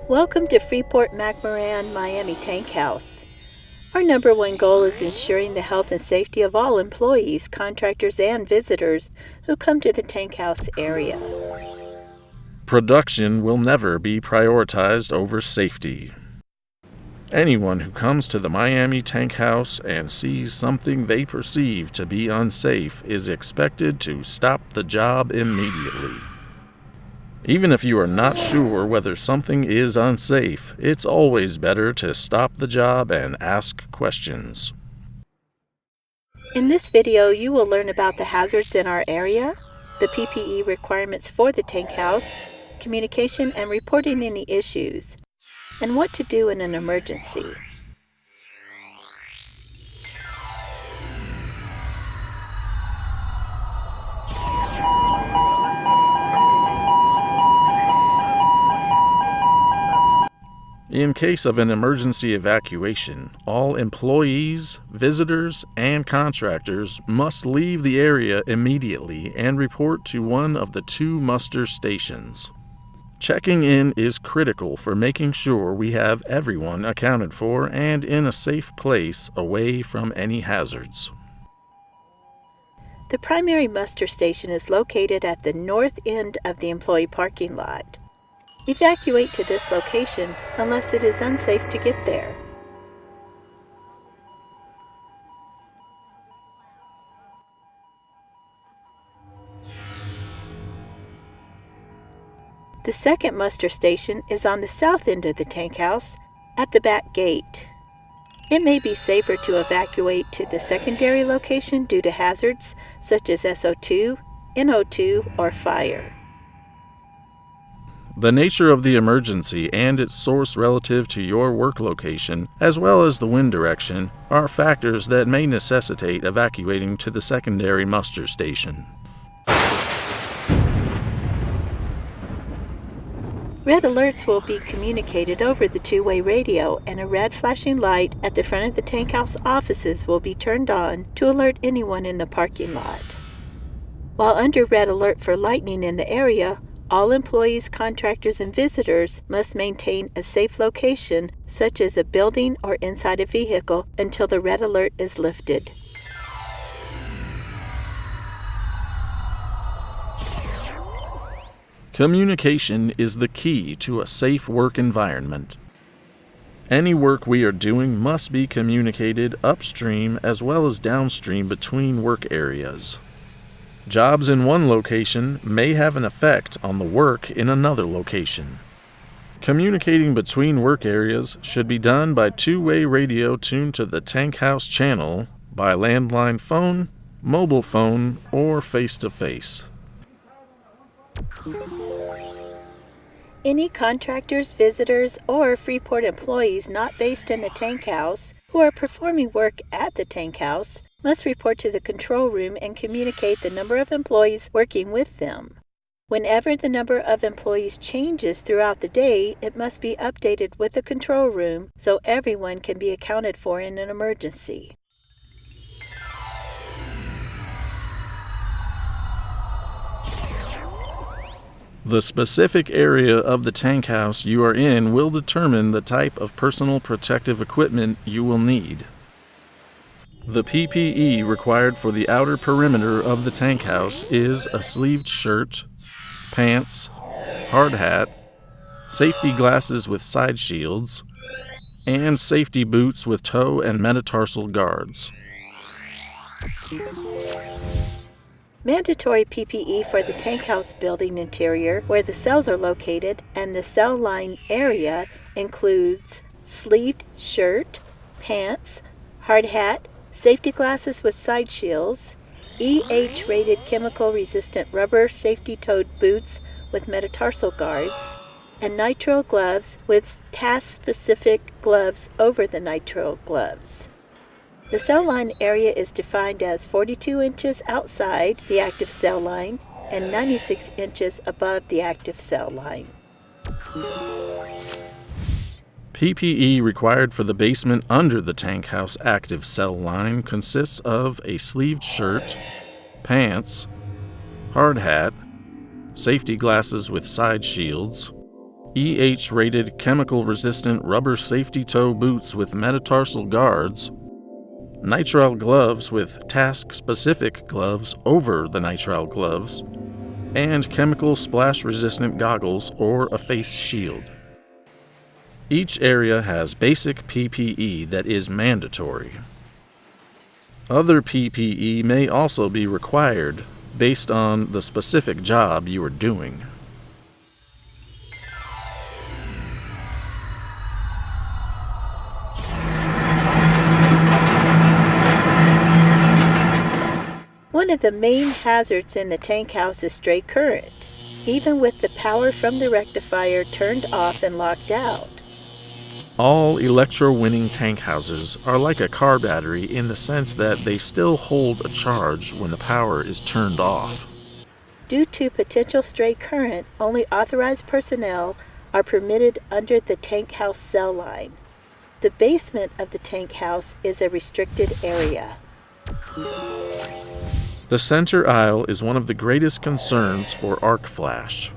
Welcome to Freeport-McMoRan, Miami Tank House. Our number one goal is ensuring the health and safety of all employees, contractors, and visitors who come to the tank house area. Production will never be prioritized over safety. Anyone who comes to the Miami Tank House and sees something they perceive to be unsafe is expected to stop the job immediately. Even if you are not sure whether something is unsafe, it's always better to stop the job and ask questions. In this video, you will learn about the hazards in our area, the PPE requirements for the tank house, communication and reporting any issues, and what to do in an emergency. In case of an emergency evacuation, all employees, visitors, and contractors must leave the area immediately and report to one of the 2 muster stations. Checking in is critical for making sure we have everyone accounted for and in a safe place away from any hazards. The primary muster station is located at the north end of the employee parking lot. Evacuate to this location unless it is unsafe to get there. The second muster station is on the south end of the tank house at the back gate. It may be safer to evacuate to the secondary location due to hazards such as SO2, NO2, or fire. The nature of the emergency and its source relative to your work location, as well as the wind direction, are factors that may necessitate evacuating to the secondary muster station. Red alerts will be communicated over the 2-way radio, and a red flashing light at the front of the tank house offices will be turned on to alert anyone in the parking lot. While under red alert for lightning in the area, all employees, contractors, and visitors must maintain a safe location, such as a building or inside a vehicle, until the red alert is lifted. Communication is the key to a safe work environment. Any work we are doing must be communicated upstream as well as downstream between work areas. Jobs in one location may have an effect on the work in another location. Communicating between work areas should be done by 2-way radio tuned to the tank house channel, by landline phone, mobile phone, or face-to-face. Any contractors, visitors, or Freeport employees not based in the tank house who are performing work at the tank house must report to the control room and communicate the number of employees working with them. Whenever the number of employees changes throughout the day, it must be updated with the control room so everyone can be accounted for in an emergency. The specific area of the tank house you are in will determine the type of personal protective equipment you will need. The PPE required for the outer perimeter of the tank house is a sleeved shirt, pants, hard hat, safety glasses with side shields, and safety boots with toe and metatarsal guards. Mandatory PPE for the tank house building interior, where the cells are located, and the cell line area includes sleeved shirt, pants, hard hat, safety glasses with side shields, EH-rated chemical-resistant rubber safety-toed boots with metatarsal guards, and nitrile gloves with task-specific gloves over the nitrile gloves. The cell line area is defined as 42 inches outside the active cell line and 96 inches above the active cell line. PPE required for the basement under the tank house active cell line consists of a sleeved shirt, pants, hard hat, safety glasses with side shields, EH-rated chemical-resistant rubber safety toe boots with metatarsal guards, nitrile gloves with task-specific gloves over the nitrile gloves, and chemical splash-resistant goggles or a face shield. Each area has basic PPE that is mandatory. Other PPE may also be required based on the specific job you are doing. One of the main hazards in the tank house is stray current, even with the power from the rectifier turned off and locked out. All electrowinning tank houses are like a car battery in the sense that they still hold a charge when the power is turned off. Due to potential stray current, only authorized personnel are permitted under the tank house cell line. The basement of the tank house is a restricted area. The center aisle is one of the greatest concerns for arc flash.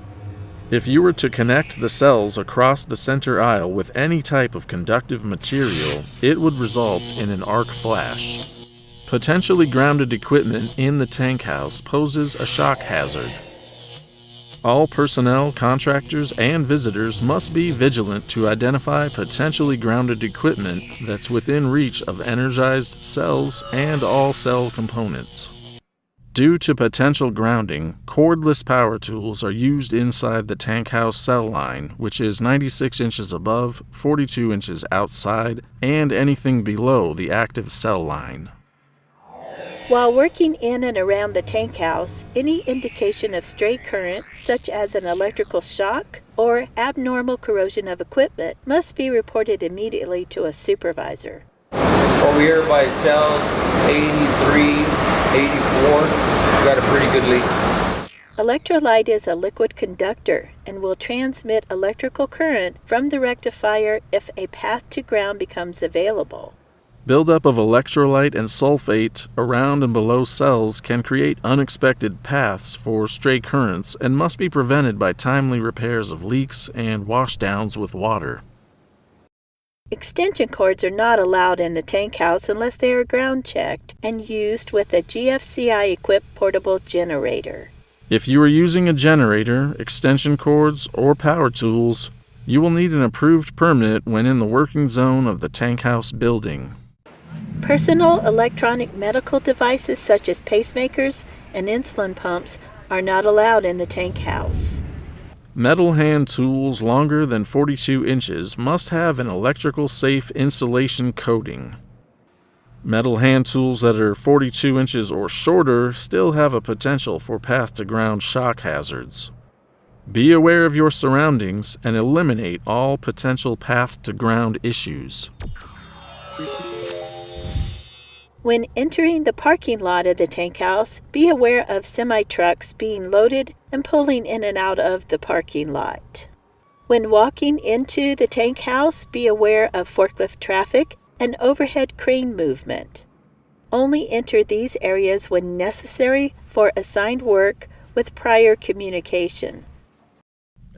If you were to connect the cells across the center aisle with any type of conductive material, it would result in an arc flash. Potentially grounded equipment in the tank house poses a shock hazard. All personnel, contractors, and visitors must be vigilant to identify potentially grounded equipment that's within reach of energized cells and all cell components. Due to potential grounding, cordless power tools are used inside the tank house cell line, which is 96 inches above, 42 inches outside, and anything below the active cell line. While working in and around the tank house, any indication of stray current, such as an electrical shock or abnormal corrosion of equipment, must be reported immediately to a supervisor. Over here by cells 83, 84, we got a pretty good leak. Electrolyte is a liquid conductor and will transmit electrical current from the rectifier if a path to ground becomes available. Buildup of electrolyte and sulfate around and below cells can create unexpected paths for stray currents and must be prevented by timely repairs of leaks and washdowns with water. Extension cords are not allowed in the tank house unless they are ground checked and used with a GFCI-equipped portable generator. If you are using a generator, extension cords, or power tools, you will need an approved permit when in the working zone of the tank house building. Personal electronic medical devices such as pacemakers and insulin pumps are not allowed in the tank house. Metal hand tools longer than 42 inches must have an electrical safe installation coating. Metal hand tools that are 42 inches or shorter still have a potential for path-to-ground shock hazards. Be aware of your surroundings and eliminate all potential path-to-ground issues. When entering the parking lot of the tank house, be aware of semi-trucks being loaded and pulling in and out of the parking lot. When walking into the tank house, be aware of forklift traffic and overhead crane movement. Only enter these areas when necessary for assigned work with prior communication.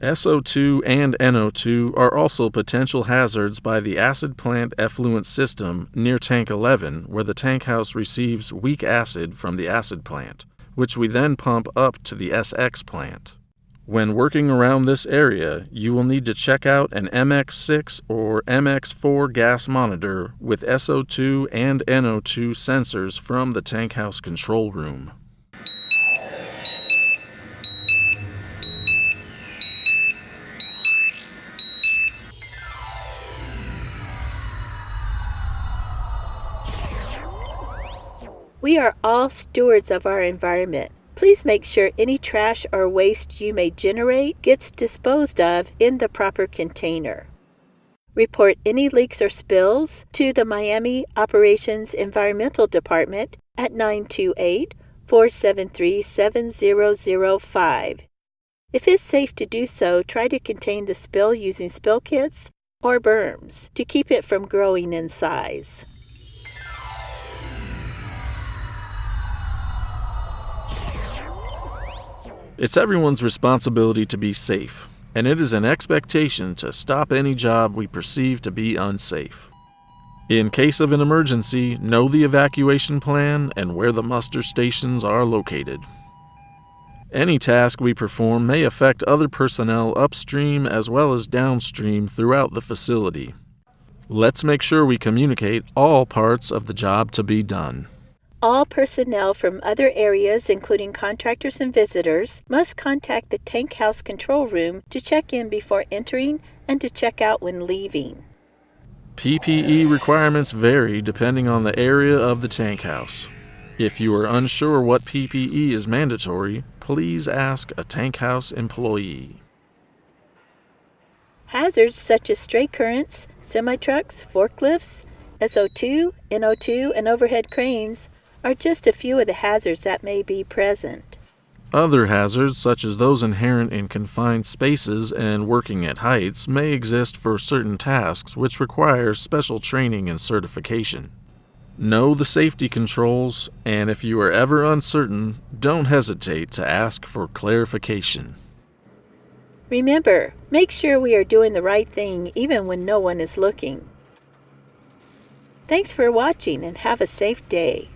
SO2 and NO2 are also potential hazards by the acid plant effluent system near Tank 11, where the tank house receives weak acid from the acid plant, which we then pump up to the SX plant. When working around this area, you will need to check out an MX6 or MX4 gas monitor with SO2 and NO2 sensors from the tank house control room. We are all stewards of our environment. Please make sure any trash or waste you may generate gets disposed of in the proper container. Report any leaks or spills to the Miami Operations Environmental Department at 928-473-7005. If it's safe to do so, try to contain the spill using spill kits or berms to keep it from growing in size. It's everyone's responsibility to be safe, and it is an expectation to stop any job we perceive to be unsafe. In case of an emergency, know the evacuation plan and where the muster stations are located. Any task we perform may affect other personnel upstream as well as downstream throughout the facility. Let's make sure we communicate all parts of the job to be done. All personnel from other areas, including contractors and visitors, must contact the tank house control room to check in before entering and to check out when leaving. PPE requirements vary depending on the area of the tank house. If you are unsure what PPE is mandatory, please ask a tank house employee. Hazards such as stray currents, semi-trucks, forklifts, SO2, NO2, and overhead cranes are just a few of the hazards that may be present. Other hazards, such as those inherent in confined spaces and working at heights, may exist for certain tasks which require special training and certification. Know the safety controls, and if you are ever uncertain, don't hesitate to ask for clarification. Remember, make sure we are doing the right thing even when no one is looking. Thanks for watching and have a safe day.